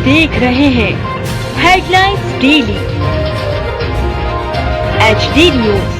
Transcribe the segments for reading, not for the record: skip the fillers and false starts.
देख रहे हैं headlines daily HD news.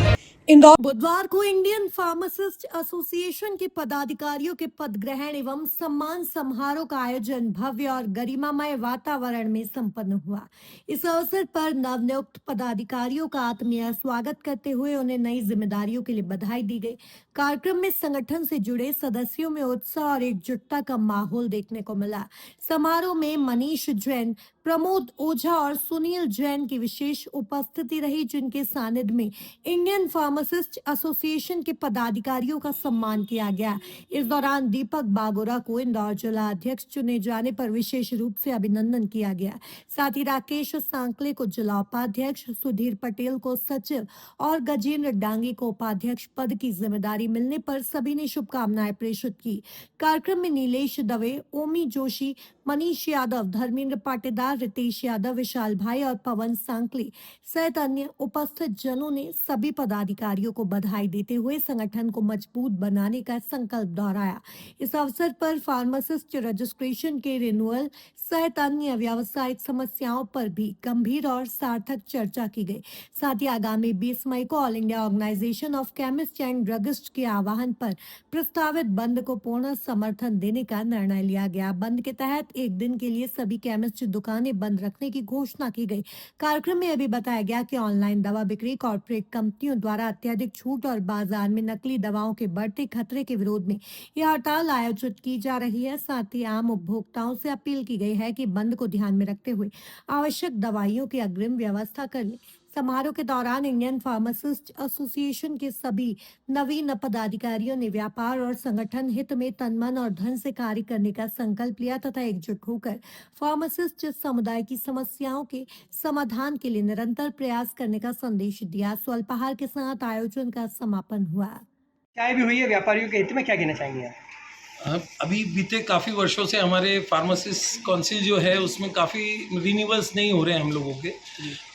Indore बुधवार को इंडियन फार्मासिस्ट एसोसिएशन के पदाधिकारियों के पद ग्रहण एवं सम्मान समारोह का आयोजन भव्य और गरिमामय वातावरण में संपन्न हुआ। इस अवसर पर नवनियुक्त पदाधिकारियों का आत्मीय स्वागत करते हुए उन्हें नई जिम्मेदारियों के लिए बधाई दी गई। कार्यक्रम में संगठन से जुड़े सदस्यों में उत्साह और एकजुटता का माहौल देखने को मिला। समारोह में मनीष जैन, प्रमोद ओझा और सुनील जैन की विशेष उपस्थिति रही, जिनके सानिध्य में इंडियन फार्मासिस्ट एसोसिएशन के पदाधिकारियों का सम्मान किया गया। इस दौरान दीपक बागोरा को इंदौर जिला अध्यक्ष चुने जाने पर विशेष रूप से अभिनंदन किया गया। साथ ही राकेश सांकले को जिला उपाध्यक्ष, सुधीर पटेल को सचिव और गजेंद्र डांगी को उपाध्यक्ष पद की जिम्मेदारी मिलने पर सभी ने शुभकामनाएं प्रेषित की। कार्यक्रम में नीलेश दवे, ओमी जोशी, मनीष यादव, धर्मेंद्र पाटीदार, रितेश यादव, विशाल भाई और पवन सांकले सहित अन्य उपस्थित जनों ने सभी पदाधिकारियों को बधाई देते हुए संगठन को मजबूत बनाने का संकल्प दोहराया। इस अवसर पर फार्मासिस्ट रजिस्ट्रेशन के रिन्यूअल सहित अन्य व्यावसायिक समस्याओं पर भी गंभीर और सार्थक चर्चा की गई। साथ ही आगामी 20 मई को all India organisation of chemist and druggist के आह्वान पर प्रस्तावित बंद को पूर्ण समर्थन देने का निर्णय लिया गया। बंद के तहत एक दिन के लिए सभी केमिस्ट दुकानें बंद रखने की घोषणा की गई। कार्यक्रम में यह भी बताया गया कि ऑनलाइन दवा बिक्री, कॉर्पोरेट कंपनियों द्वारा अत्यधिक छूट और बाजार में नकली दवाओं के बढ़ते खतरे के विरोध में यह हड़ताल आयोजित की जा रही है। साथ ही आम उपभोक्ताओं से अपील की गई है कि बंद को ध्यान में रखते हुए आवश्यक दवाइयों की अग्रिम व्यवस्था कर लें। समारोह के दौरान इंडियन फार्मासिस्ट एसोसिएशन के सभी नवीन पदाधिकारियों ने व्यापार और संगठन हित में तन मन और धन से कार्य करने का संकल्प लिया तथा एकजुट होकर फार्मासिस्ट समुदाय की समस्याओं के समाधान के लिए निरंतर प्रयास करने का संदेश दिया। स्वल्पाहार के साथ आयोजन का समापन हुआ। चाय भी हुई है व्यापारियों के हित में, क्या कहना चाहेंगे आप? अभी बीते काफ़ी वर्षों से हमारे फार्मासिस्ट काउंसिल जो है उसमें काफ़ी रिन्यूअल्स नहीं हो रहे हैं हम लोगों के,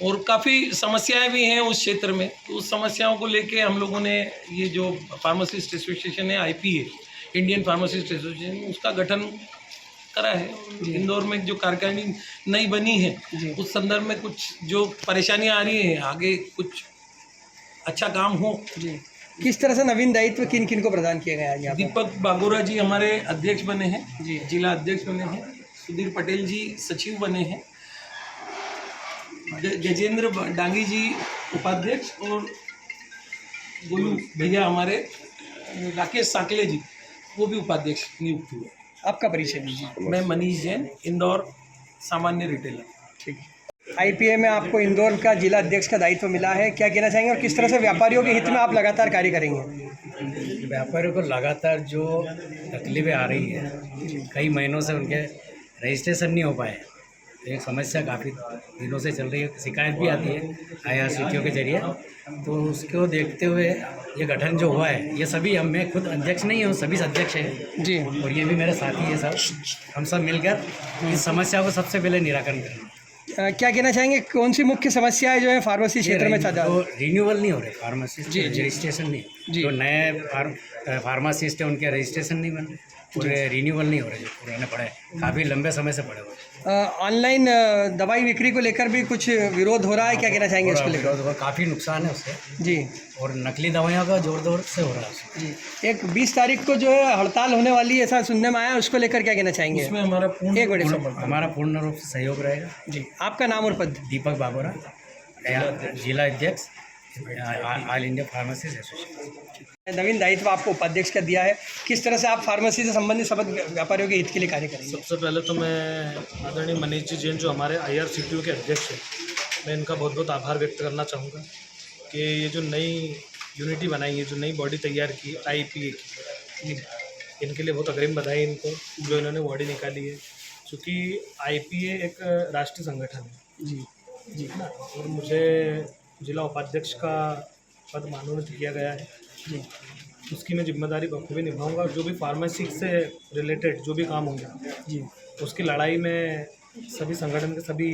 और काफ़ी समस्याएं भी हैं उस क्षेत्र में। तो उस समस्याओं को लेके हम लोगों ने ये जो फार्मासिस्ट एसोसिएशन है IPA, इंडियन फार्मासिस्ट एसोसिएशन, उसका गठन करा है। इंदौर में जो कार्यकारिणी नई बनी है उस संदर्भ में कुछ जो परेशानियाँ आ रही हैं, आगे कुछ अच्छा काम हो। किस तरह से नवीन दायित्व किन किन को प्रदान किए गए हैं यहाँ पर? दीपक बागोरा जी हमारे अध्यक्ष बने हैं, जिला अध्यक्ष बने हैं। सुधीर पटेल जी सचिव बने हैं। गजेंद्र डांगी जी उपाध्यक्ष, और गोलू भैया हमारे, राकेश सांकले जी वो भी उपाध्यक्ष नियुक्त हुए। आपका परिचय दीजिए। मैं मनीष जैन, इंदौर सामान्य रिटेलर। ठीक है। IPA में आपको इंदौर का जिला अध्यक्ष का दायित्व मिला है, क्या कहना चाहेंगे और किस तरह से व्यापारियों के हित में आप लगातार कार्य करेंगे? व्यापारियों को लगातार जो तकलीफें आ रही है, कई महीनों से उनके रजिस्ट्रेशन नहीं हो पाए, तो एक समस्या काफ़ी दिनों से चल रही है, शिकायत भी आती है IRCTO के जरिए। तो उसको देखते हुए ये गठन जो हुआ है, ये सभी मैं खुद अध्यक्ष नहीं हूँ, सभी अध्यक्ष हैं जी, और ये भी मेरे साथी है सब, हम सब मिलकर इस समस्या को सबसे पहले निराकरण करेंगे। क्या कहना चाहेंगे, कौन सी मुख्य समस्याएं जो है फार्मेसी क्षेत्र में चाहता है? रिन्यूअल नहीं हो रहे फार्मासिस्ट, रजिस्ट्रेशन नहीं, जो नए फार्मासिस्ट हैं उनके रजिस्ट्रेशन नहीं बन रहे, पूरे रिन्यूअल नहीं हो रहे, जो पुराने पड़े काफ़ी लंबे समय से पड़े हुए। ऑनलाइन दवाई बिक्री को लेकर भी कुछ विरोध हो रहा है, क्या कहना चाहेंगे इसको लेकर? काफ़ी नुकसान है उससे जी, और नकली दवाइयों का जोर जोर से हो रहा है जी। एक 20 तारीख को जो है हड़ताल होने वाली है, ऐसा सुनने में आया, उसको लेकर क्या कहना चाहेंगे? इसमें हमारा पूर्ण रूप से सहयोग रहेगा। जी, आपका नाम और पद? दीपक बागोरा, जिला अध्यक्ष, ऑल इंडिया फार्मासिस्ट एसोसिएशन। नवीन दायित्व आपको उपाध्यक्ष का दिया है, किस तरह से आप फार्मेसी से संबंधित सब व्यापारियों के हित के लिए कार्य करेंगे? सबसे पहले तो मैं आदरणीय मनीष जी जैन जो हमारे IRCTO के अध्यक्ष हैं, मैं इनका बहुत बहुत आभार व्यक्त करना चाहूँगा कि ये जो नई यूनिटी बनाई है, जो नई बॉडी तैयार की IPA की, इनके लिए बहुत अग्रिम बधाई इनको, जो इन्होंने बॉडी निकाली है। चूँकि IPA एक राष्ट्रीय संगठन है जी ना, और मुझे जिला उपाध्यक्ष का पद मनोनीत किया गया है जी, उसकी मैं जिम्मेदारी बखूबी निभाऊंगा। और जो भी फार्मेसी से रिलेटेड जो भी काम होंगे जी, उसकी लड़ाई में सभी संगठन के सभी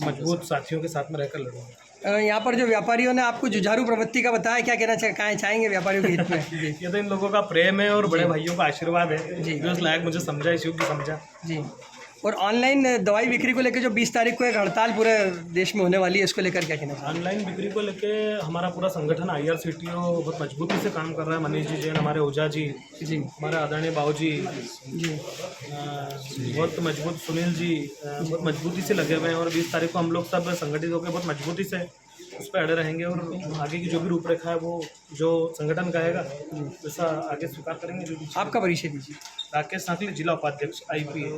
मजबूत साथियों के साथ में रहकर लड़ूंगा। यहाँ पर जो व्यापारियों ने आपको जुझारू प्रवृत्ति का बताया, क्या कहना चाहेंगे व्यापारियों के हित में? ये तो इन लोगों का प्रेम है और बड़े भाइयों का आशीर्वाद है, जो इस लायक मुझे समझा, इस योग्य समझा जी। और ऑनलाइन दवाई बिक्री को लेकर जो 20 तारीख को एक हड़ताल पूरे देश में होने वाली है, इसको लेकर क्या कहना चाहिए? ऑनलाइन बिक्री को लेके हमारा पूरा संगठन IRCTO बहुत मजबूती से काम कर रहा है। मनीष जी जैन, हमारे ओझा जी, हमारे आदरणीय बाबू जी बहुत मजबूत, सुनील जी बहुत मजबूती से लगे हुए हैं और 20 तारीख को हम लोग सब संगठित होकर बहुत मजबूती से उस पर अड़े रहेंगे और आगे की जो भी रूपरेखा है वो जो संगठन कहेगा वैसा आगे स्वीकार करेंगे। जो भी आपका परिचय दीजिए। राकेश सांकली, जिला उपाध्यक्ष IPA।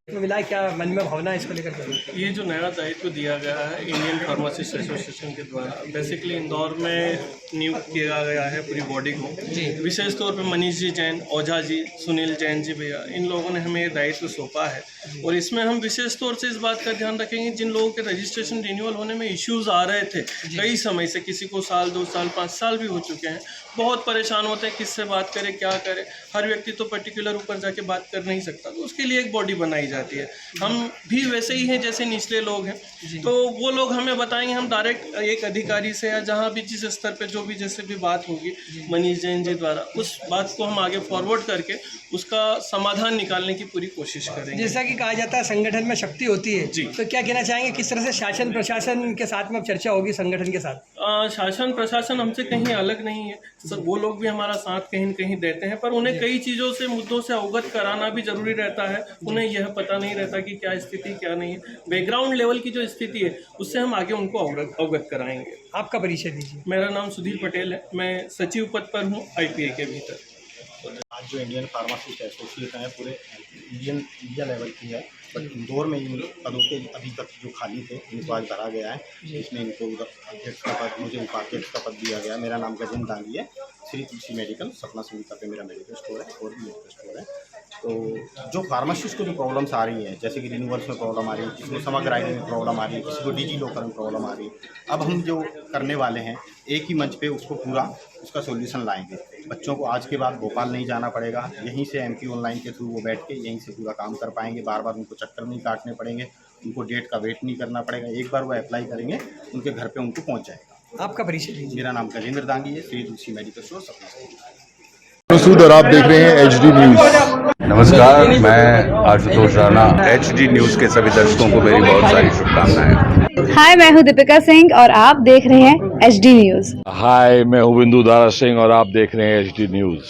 तो मिला है, क्या मन में भावना है इसको लेकर के? ये जो नया दायित्व दिया गया है इंडियन फार्मासिस्ट एसोसिएशन के द्वारा, बेसिकली इंदौर में नियुक्त किया गया है पूरी बॉडी को। विशेष तौर पे मनीष जी जैन, ओझा जी, सुनील जैन जी भैया, इन लोगों ने हमें ये दायित्व सौंपा है और इसमें हम विशेष तौर से इस बात का ध्यान रखेंगे जिन लोगों के रजिस्ट्रेशन रिन्यूअल होने में इश्यूज आ रहे थे कई समय से, किसी को साल 2 साल 5 साल भी हो चुके हैं, बहुत परेशान होते हैं किससे बात करें क्या करें। हर व्यक्ति तो पर्टिकुलर ऊपर जाके बात कर नहीं सकता, तो उसके लिए एक बॉडी बनाई जाती है। हम भी वैसे ही हैं जैसे निचले लोग हैं, तो वो लोग हमें बताएंगे, हम डायरेक्ट एक अधिकारी से या जहाँ भी जिस स्तर पे जो भी जैसे भी बात होगी मनीष जैन जी द्वारा, उस बात को हम आगे फॉरवर्ड करके उसका समाधान निकालने की पूरी कोशिश करेंगे। जैसा कि कहा जाता है संगठन में शक्ति होती है, तो क्या कहना चाहेंगे किस तरह से शासन प्रशासन के साथ में चर्चा होगी संगठन के साथ? शासन प्रशासन हमसे कहीं अलग नहीं है, वो लोग भी हमारा साथ कहीं न कहीं देते हैं, पर उन्हें कई चीज़ों से, मुद्दों से अवगत कराना भी जरूरी रहता है। उन्हें यह पता नहीं रहता कि क्या स्थिति क्या नहीं है, बैकग्राउंड लेवल की जो स्थिति है उससे हम आगे उनको अवगत कराएंगे। आपका परिचय दीजिए। मेरा नाम सुधीर पटेल है, मैं सचिव पद पर हूँ IPA के भीतर। आज जो इंडियन फार्मासिस्ट एसोसिएशन है पूरे इंडिया लेवल की है, बट इंदौर में इन पदों के अभी तक जो खाली थे इनको आज भरा गया है, जिसमें इनको अध्यक्ष का पद, मुझे उपाध्यक्ष का पद दिया गया। मेरा नाम गजेंद्र दांगी है, श्री तुलसी मेडिकल सपना सुविधा पे मेरा मेडिकल स्टोर है और भी मेडिकल स्टोर है। तो जो फार्मासिस्ट को जो प्रॉब्लम्स आ रही हैं, जैसे कि रिन्यूअल्स में प्रॉब्लम आ रही है, किसी को समग्र आईडी में प्रॉब्लम आ रही है, किसी को डिजी लॉकर में प्रॉब्लम आ रही है, अब हम जो करने वाले हैं एक ही मंच पे उसको पूरा उसका सॉल्यूशन लाएंगे। बच्चों को आज के बाद भोपाल नहीं जाना पड़ेगा, यहीं से MP ऑनलाइन के थ्रू वो बैठ के यहीं से पूरा काम कर पाएंगे। बार बार उनको चक्कर नहीं काटने पड़ेंगे, उनको डेट का वेट नहीं करना पड़ेगा। एक बार वो अप्लाई करेंगे उनके घर पे उनको पहुंच जाएगा। आपका परिचय दीजिए। मेरा नाम गजेंद्र दांगी है, श्री तुलसी मेडिकल स्टोर सपना सुविधा। मसूद और आप देख रहे हैं HD न्यूज़। नमस्कार, मैं आशुतोष राणा। HD न्यूज़ के सभी दर्शकों को मेरी बहुत सारी शुभकामनाएं। हाय, मैं हूं दीपिका सिंह और आप देख रहे हैं HD न्यूज़। हाय, मैं हूं बिंदु दारा सिंह और आप देख रहे हैं HD न्यूज़।